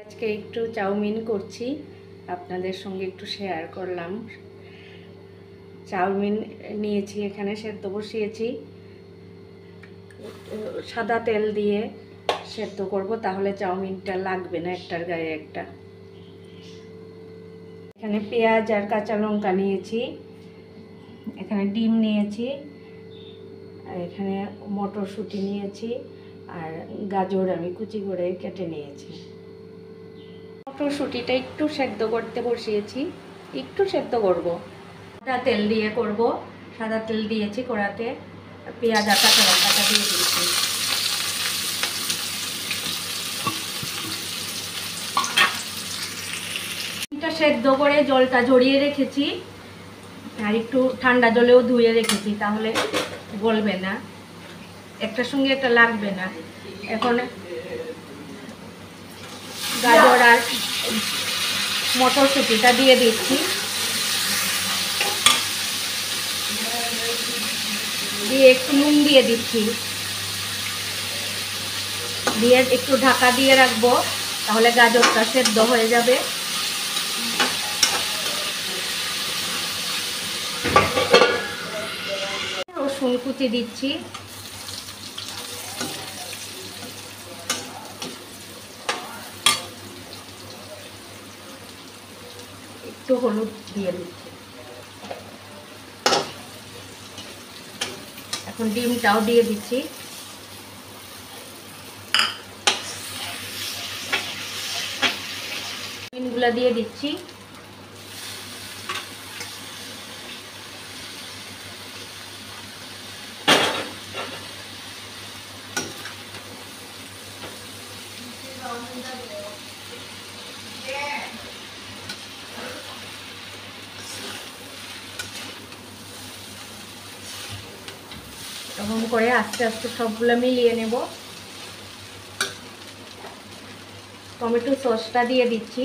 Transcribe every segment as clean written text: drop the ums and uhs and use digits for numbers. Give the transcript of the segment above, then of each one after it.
আজকে একটু চাউমিন করছি, আপনাদের সঙ্গে একটু শেয়ার করলাম। চাউমিন নিয়েছি, এখানে সেদ্ধ বসিয়েছি, সাদা তেল দিয়ে সেদ্ধ করব, তাহলে চাউমিনটা লাগবে না একটার গায়ে একটা। এখানে পেঁয়াজ আর কাঁচা লঙ্কা নিয়েছি, এখানে ডিম নিয়েছি, আর এখানে মটরশুঁটি নিয়েছি, আর গাজর আমি কুচি করে কেটে নিয়েছি। মটরশুঁটিটা একটু সেদ্ধ করতে বসিয়েছি, একটু সেদ্ধ করব। সাদা তেল দিয়ে করব, সাদা তেল দিয়েছি কড়াতে, পেঁয়াজ আর কাঁচা লঙ্কাটা দিয়ে দিয়েছি। এটা সেদ্ধ করে জলটা ঝরিয়ে রেখেছি, আর একটু ঠান্ডা জলেও ধুয়ে রেখেছি, তাহলে গলবে না, একটার সঙ্গে একটা লাগবে না। এখন গাজর আর মটরশুঁটিটা দিয়ে দিচ্ছি, দিয়ে একটু নুন দিয়ে দিচ্ছি, দিয়ে একটু ঢাকা দিয়ে রাখবো, তাহলে গাজরটা সেদ্ধ হয়ে যাবে। রসুন কুচি দিচ্ছি, একটু হলুদ দিয়ে দিচ্ছি। এখন ডিমটাও দিয়ে দিচ্ছি, ডিমগুলো দিয়ে দিচ্ছি। এরকম করে আস্তে আস্তে সবগুলো মিলিয়ে নেব। টমেটো সসটা দিয়ে দিচ্ছি,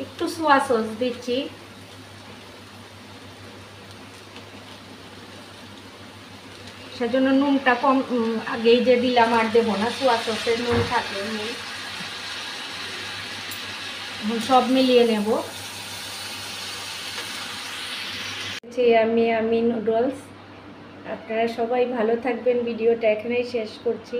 একটু সোয়া সস দিচ্ছি, সেজন্য নুনটা কম, আগেই যে দিলাম আর দেবো না, সোয়া সসের নুন থাকে নুন। এখন সব মিলিয়ে নেব। আমি নুডলস। আপনারা সবাই ভালো থাকবেন, ভিডিওটা এখানেই শেষ করছি।